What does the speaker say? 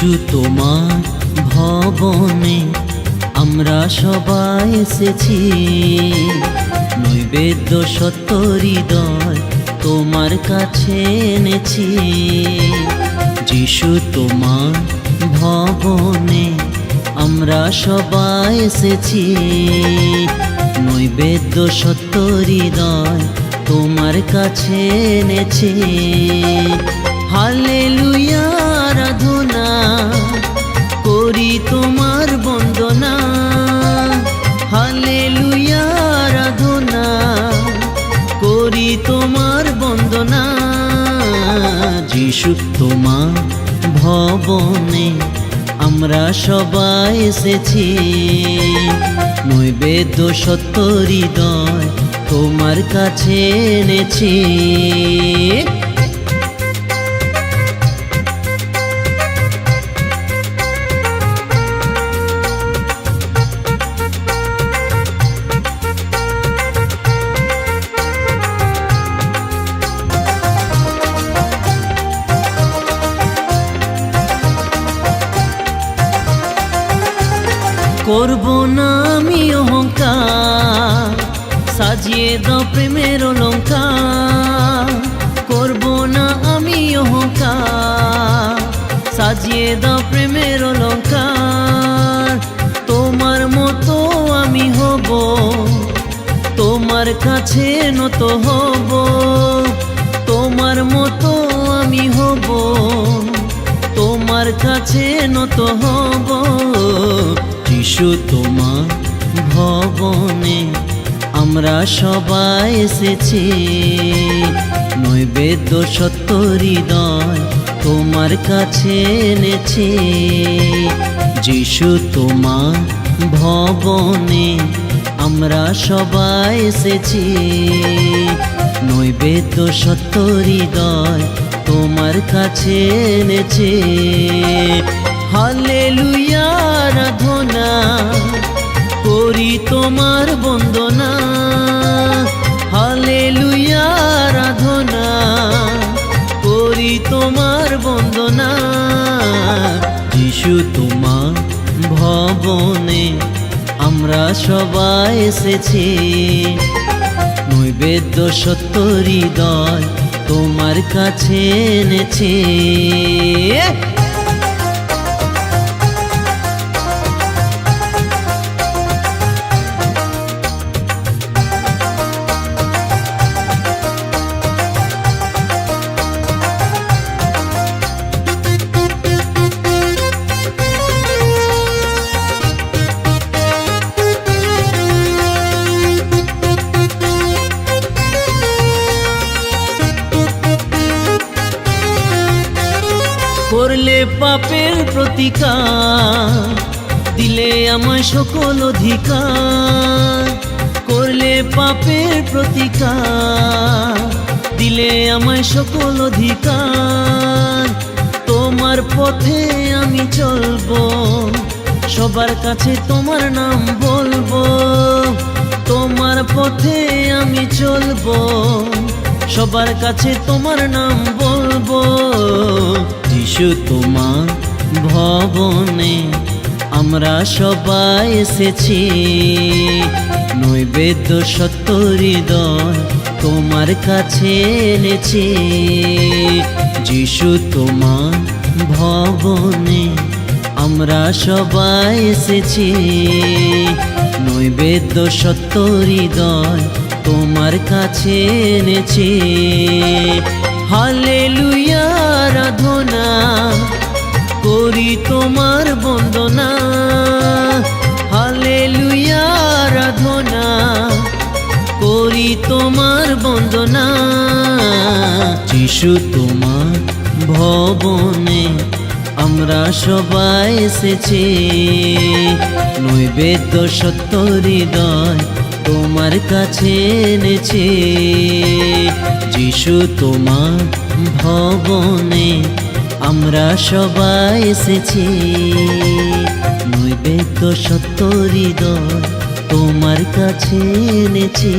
যিশু তোমার ভবনে আমরা সবাই এসেছি, নৈবেদ্য সত্য হৃদয় তোমার কাছে এনেছি। যিশু তোমার ভবনে আমরা সবাই এসেছি, নৈবেদ্য সত্য হৃদয় তোমার কাছে এনেছি। হালেলুয়া আরাধনা করি তোমার বন্দনা, হালেলুয়া আরাধনা করি তোমার বন্দনা। যিশু তোমার ভবনে আমরা সবাই এসেছি, নৈবেদ্য সত্য হৃদয় তোমার কাছে এনেছি। করব না আমি অহংকার, সাজিয়ে দাও প্রেমের অলংকার। করব না আমি অহংকার, সাজিয়ে দাও প্রেমের অলংকার। তোমার মতো আমি হব, তোমার কাছে নত হব। তোমার মতো আমি হব, তোমার কাছে নত হব। যিশু তোমার ভবনে আমরা সবাই এসেছি, নৈবেদ্য সত্য হৃদয় তোমার কাছে এনেছি। যিশু তোমার ভবনে আমরা সবাই এসেছি, নৈবেদ্য সত্য হৃদয় তোমার কাছে এনেছি। হালেলুয়া আরাধনা করি তোমার বন্দনা, হালেলুয়া আরাধনা করি তোমার বন্দনা। যিশু তোমার ভবনে আমরা সবাই এসেছি, নৈবেদ্য সত্য হৃদয় তোমার কাছে এনেছি। করলে পাপের প্রতিকার, দিলে আমায় সকল অধিকার। করলে পাপের প্রতিকার, দিলে আমায় সকল অধিকার। তোমার পথে আমি চলবো, সবার কাছে তোমার নাম বলবো। তোমার পথে আমি চলবো, সবার কাছে তোমার নাম বলবো। যিশু তোমার ভবনে আমরা সবাই এসেছি, নৈবেদ্য সত্য হৃদয় তোমার কাছে এনেছি। যিশু তোমার ভবনে আমরা সবাই এসেছি, নৈবেদ্য সত্য হৃদয় তোমার কাছে এনেছি। হালেলুয়া আরাধনা করি তোমার বন্দনা, হালেলুয়া আরাধনা করি তোমার বন্দনা। যিশু তোমার ভবনে আমরা সবাই এসেছি, নৈবেদ্য সত্য হৃদয় তোমার কাছে এনেছি। যিশু তোমার ভবনে আমরা সবাই এসেছি, নৈবেদ্য সত্য হৃদয় তোমার কাছে এনেছি।